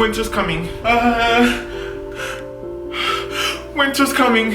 Winter's coming. Winter's coming.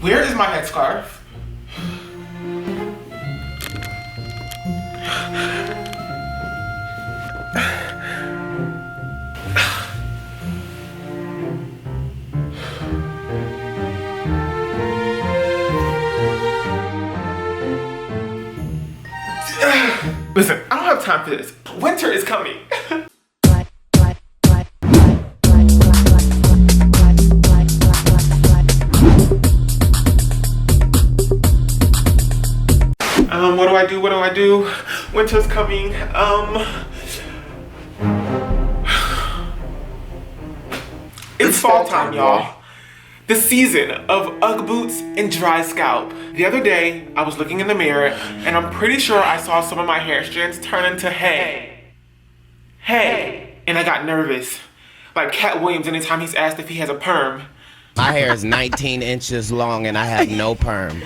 Where is my headscarf? Listen, I don't have time for this. Winter is coming. What do I do? Winter's coming. It's fall time, y'all. The season of Ugg boots and dry scalp. The other day, I was looking in the mirror and I'm pretty sure I saw some of my hair strands turn into hay. And I got nervous. Like Cat Williams anytime he's asked if he has a perm. My hair is 19 inches long and I have no perm.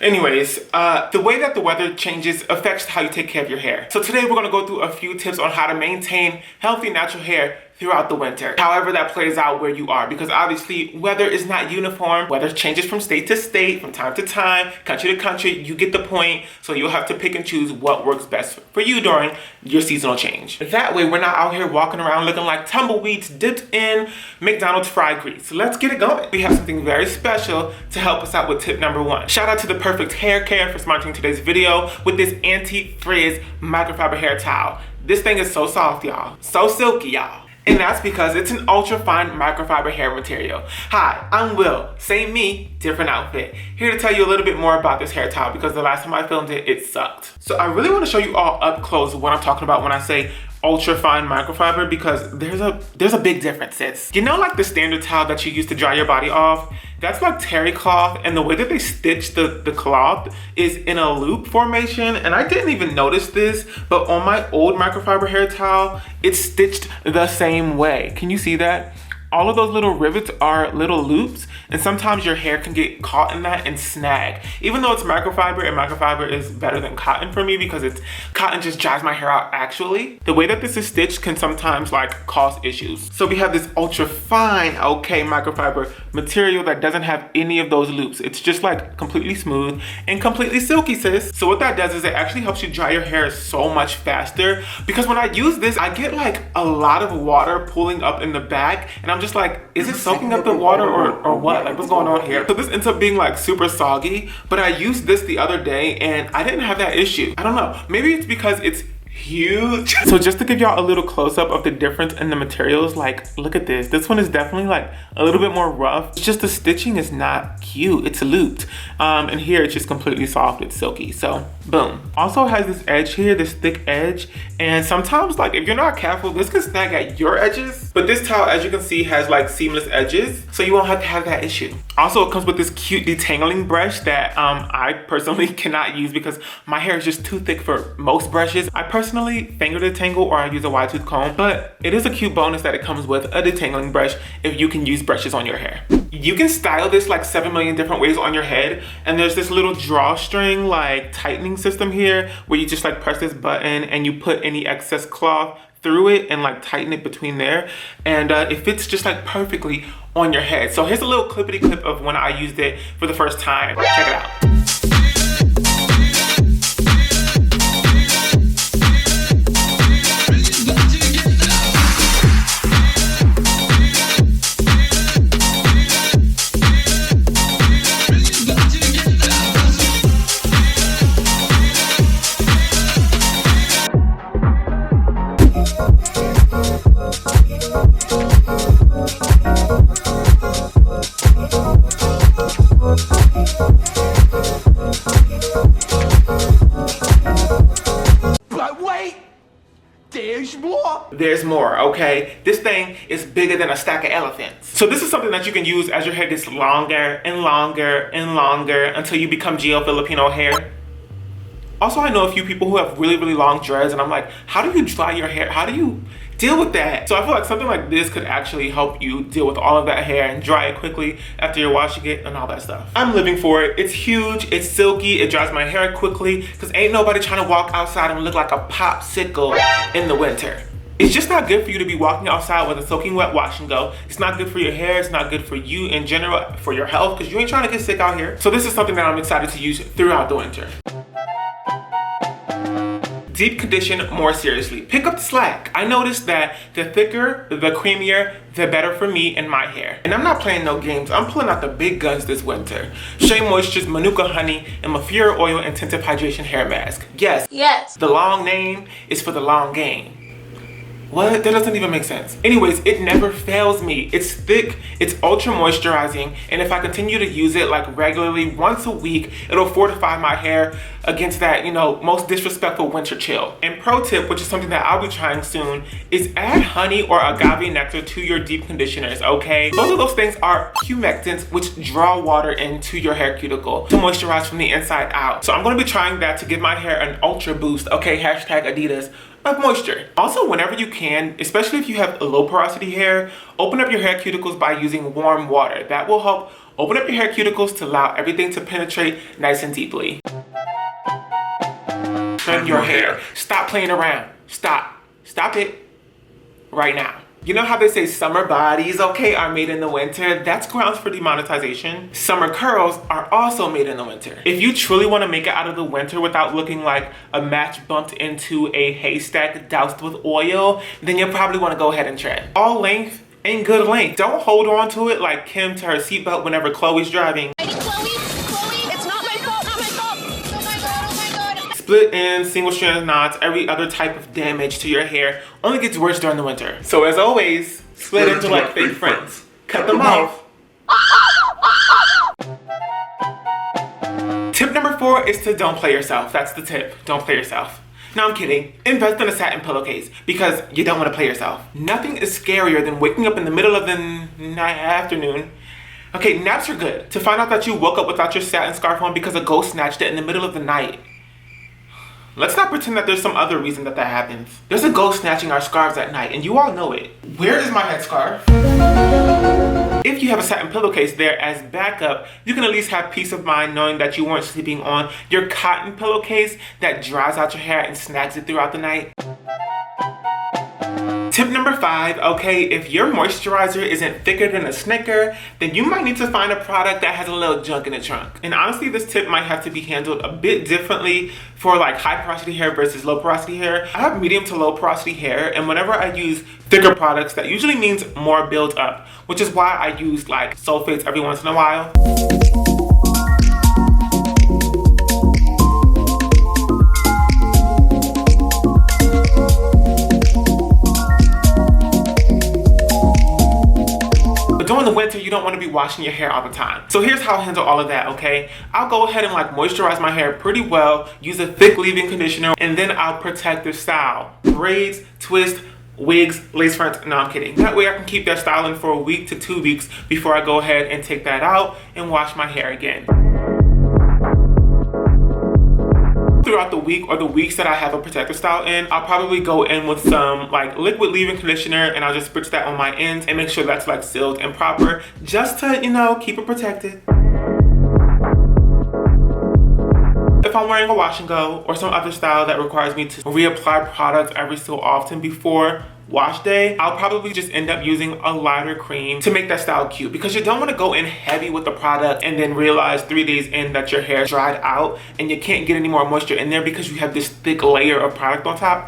Anyways, the way that the weather changes affects how you take care of your hair. So today we're gonna go through a few tips on how to maintain healthy natural hair throughout the winter. However that plays out where you are, because obviously weather is not uniform. Weather changes from state to state, from time to time, country to country. You get the point. So you'll have to pick and choose what works best for you during your seasonal change. That way we're not out here walking around looking like tumbleweeds dipped in McDonald's fried grease. So let's get it going. We have something very special to help us out with tip number 1. Shout out to the Perfect Haircare for sponsoring today's video with this anti-frizz microfiber hair towel. This thing is so soft, y'all. So silky, y'all. And that's because it's an ultra-fine microfiber hair material. Hi, I'm Will. Same me, different outfit. Here to tell you a little bit more about this hair towel because the last time I filmed it, it sucked. So I really want to show you all up close what I'm talking about when I say ultra-fine microfiber, because there's a big difference, sis. You know, like the standard towel that you use to dry your body off? That's like terry cloth, and the way that they stitch the cloth is in a loop formation, and I didn't even notice this, but on my old microfiber hair towel, it's stitched the same way. Can you see that? All of those little rivets are little loops, and sometimes your hair can get caught in that and snag. Even though it's microfiber, and microfiber is better than cotton for me because cotton just dries my hair out actually. The way that this is stitched can sometimes like cause issues. So we have this ultra fine, okay, microfiber material that doesn't have any of those loops. It's just like completely smooth and completely silky, sis. So what that does is it actually helps you dry your hair so much faster, because when I use this, I get like a lot of water pooling up in the back, and I'm just like, is it soaking up the water or what? Like, what's going on here? So this ends up being like super soggy, but I used this the other day and I didn't have that issue. I don't know, maybe it's because it's huge. So just to give y'all a little close-up of the difference in the materials, like look at this. This one is definitely like a little bit more rough. It's just the stitching is not cute, it's looped. And here it's just completely soft, it's silky. So boom. Also has this edge here, this thick edge, and sometimes like if you're not careful, this can snag at your edges. But this towel, as you can see, has like seamless edges, so you won't have to have that issue. Also, it comes with this cute detangling brush that I personally cannot use because my hair is just too thick for most brushes. I personally finger detangle or I use a wide tooth comb, but it is a cute bonus that it comes with a detangling brush if you can use brushes on your hair. You can style this like 7 million different ways on your head, and there's this little drawstring like tightening system here where you just like press this button and you put any excess cloth through it and like tighten it between there, and it fits just like perfectly on your head. So here's a little clippity clip of when I used it for the first time. Check it out. There's more, okay? This thing is bigger than a stack of elephants. So this is something that you can use as your hair gets longer and longer and longer until you become Geo-Filipino hair. Also, I know a few people who have really, really long dreads, and I'm like, how do you dry your hair? How do you deal with that? So I feel like something like this could actually help you deal with all of that hair and dry it quickly after you're washing it and all that stuff. I'm living for it. It's huge, it's silky, it dries my hair quickly, because ain't nobody trying to walk outside and look like a popsicle in the winter. It's just not good for you to be walking outside with a soaking wet wash and go. It's not good for your hair. It's not good for you in general, for your health, because you ain't trying to get sick out here. So this is something that I'm excited to use throughout the winter. Deep condition more seriously. Pick up the slack. I noticed that the thicker, the creamier, the better for me and my hair. And I'm not playing no games. I'm pulling out the big guns this winter. Shea Moisture's Manuka Honey and Mafira Oil Intensive Hydration Hair Mask. Yes. The long name is for the long game. What? That doesn't even make sense. Anyways, it never fails me. It's thick, it's ultra moisturizing, and if I continue to use it like regularly once a week, it'll fortify my hair against that, most disrespectful winter chill. And pro tip, which is something that I'll be trying soon, is add honey or agave nectar to your deep conditioners, okay? Both of those things are humectants, which draw water into your hair cuticle to moisturize from the inside out. So I'm gonna be trying that to give my hair an ultra boost, okay? Hashtag Adidas. Of moisture. Also, whenever you can, especially if you have low porosity hair, open up your hair cuticles by using warm water. That will help open up your hair cuticles to allow everything to penetrate nice and deeply. Trim your hair. Stop playing around. Stop it right now. You know how they say summer bodies, okay, are made in the winter? That's grounds for demonetization. Summer curls are also made in the winter. If you truly want to make it out of the winter without looking like a match bumped into a haystack doused with oil, then you'll probably want to go ahead and trim. All length ain't good length. Don't hold on to it like Kim to her seatbelt whenever Chloe's driving. Chloe, it's not my fault. Oh my god. Split ends, single strand knots, every other type of damage to your hair only gets worse during the winter. So as always, split into like fake friends. Cut them off. Tip number 4 is to don't play yourself. That's the tip. Don't play yourself. No, I'm kidding. Invest in a satin pillowcase because you don't want to play yourself. Nothing is scarier than waking up in the middle of the afternoon. Okay, naps are good. To find out that you woke up without your satin scarf on because a ghost snatched it in the middle of the night. Let's not pretend that there's some other reason that happens. There's a ghost snatching our scarves at night, and you all know it. Where is my headscarf? If you have a satin pillowcase there as backup, you can at least have peace of mind knowing that you weren't sleeping on your cotton pillowcase that dries out your hair and snags it throughout the night. Tip number 5, okay, if your moisturizer isn't thicker than a Snicker, then you might need to find a product that has a little junk in the trunk. And honestly, this tip might have to be handled a bit differently for like high porosity hair versus low porosity hair. I have medium to low porosity hair, and whenever I use thicker products, that usually means more build up, which is why I use like sulfates every once in a while. During the winter, you don't want to be washing your hair all the time. So here's how I'll handle all of that, okay? I'll go ahead and like moisturize my hair pretty well, use a thick leave-in conditioner, and then I'll protect the style. Braids, twists, wigs, lace fronts, no, I'm kidding. That way I can keep that styling for a week to 2 weeks before I go ahead and take that out and wash my hair again. Throughout the week or the weeks that I have a protective style in, I'll probably go in with some like liquid leave-in conditioner, and I'll just spritz that on my ends and make sure that's like sealed and proper just to, keep it protected. If I'm wearing a wash and go or some other style that requires me to reapply products every so often before wash day, I'll probably just end up using a lighter cream to make that style cute, because you don't want to go in heavy with the product and then realize 3 days in that your hair dried out and you can't get any more moisture in there because you have this thick layer of product on top.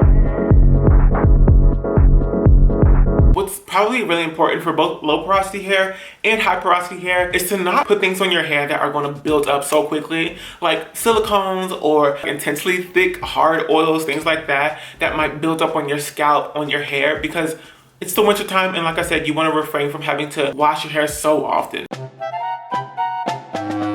What's probably really important for both low porosity hair and high porosity hair is to not put things on your hair that are going to build up so quickly, like silicones or intensely thick hard oils, things like that might build up on your scalp, on your hair, because it's the winter time, and like I said, you want to refrain from having to wash your hair so often.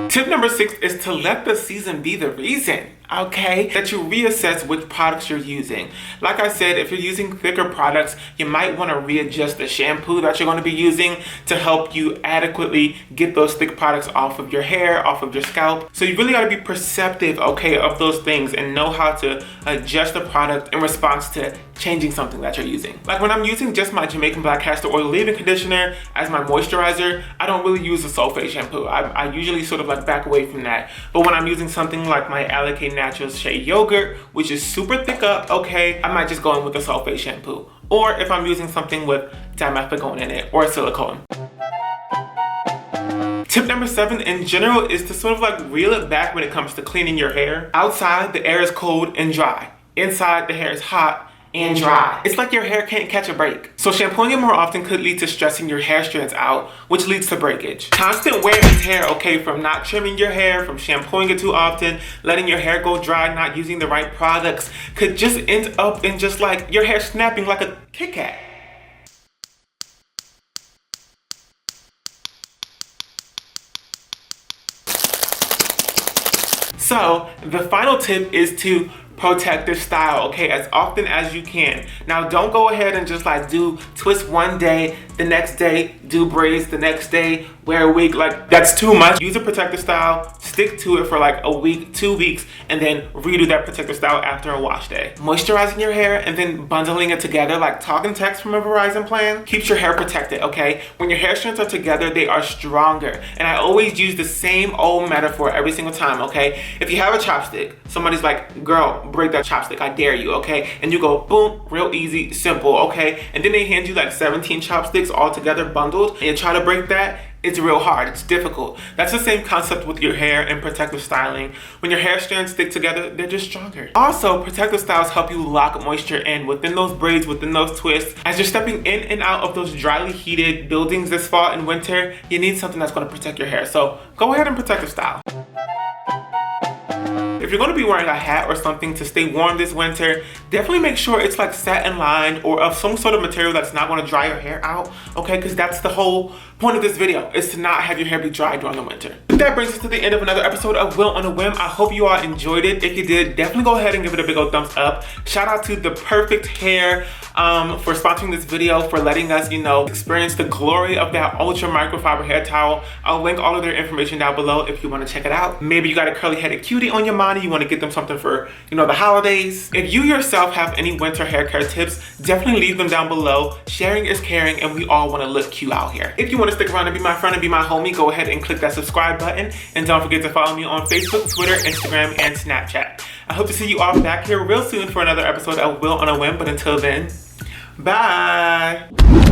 Tip number 6 is to let the season be the reason, okay, that you reassess which products you're using. Like I said, if you're using thicker products, you might want to readjust the shampoo that you're going to be using to help you adequately get those thick products off of your hair, off of your scalp. So you really got to be perceptive, okay, of those things and know how to adjust the product in response to changing something that you're using. Like when I'm using just my Jamaican black castor oil leave-in conditioner as my moisturizer, I don't really use a sulfate shampoo. I usually sort of like back away from that. But when I'm using something like my Allicate Naturals Shea Yogurt, which is super thick up, okay, I might just go in with a sulfate shampoo. or if I'm using something with dimethicone in it or silicone. Tip number 7 in general is to sort of like reel it back when it comes to cleaning your hair. Outside, the air is cold and dry. Inside, the hair is hot and dry. It's like your hair can't catch a break. So shampooing it more often could lead to stressing your hair strands out, which leads to breakage. Constant wear and tear, okay, from not trimming your hair, from shampooing it too often, letting your hair go dry, not using the right products, could just end up in just like your hair snapping like a Kit Kat. So the final tip is to protect the style, okay, as often as you can. Now don't go ahead and just like do twists one day, the next day do braids, the next day wear a wig. Like, that's too much. Use a protective style, stick to it for like a week, 2 weeks, and then redo that protective style after a wash day. Moisturizing your hair and then bundling it together like talk and text from a Verizon plan keeps your hair protected, okay? When your hair strands are together, they are stronger. And I always use the same old metaphor every single time, okay? If you have a chopstick, somebody's like, girl, break that chopstick, I dare you, okay? And you go, boom, real easy, simple, okay? And then they hand you like 17 chopsticks all together bundled, and you try to break that, it's real hard, it's difficult. That's the same concept with your hair and protective styling. When your hair strands stick together, they're just stronger. Also, protective styles help you lock moisture in within those braids, within those twists. As you're stepping in and out of those dryly heated buildings this fall and winter, you need something that's gonna protect your hair. So go ahead and protective style. If you're going to be wearing a hat or something to stay warm this winter, definitely make sure it's like satin lined or of some sort of material that's not going to dry your hair out, okay? Because that's the whole point of this video, is to not have your hair be dry during the winter. That brings us to the end of another episode of Will on a Whim. I hope you all enjoyed it. If you did, definitely go ahead and give it a big old thumbs up. Shout out to the Perfect Hair for sponsoring this video, for letting us, you know, experience the glory of that ultra microfiber hair towel. I'll link all of their information down below if you want to check it out. Maybe you got a curly headed cutie on your mind, you want to get them something for, you know, the holidays. If you yourself have any winter hair care tips, definitely leave them down below. Sharing is caring, and we all want to look cute out here. If you want to stick around and be my friend and be my homie, go ahead and click that subscribe button, and don't forget to follow me on Facebook, Twitter, Instagram, and Snapchat. I hope to see you all back here real soon for another episode of Will on a Whim, but until then, bye!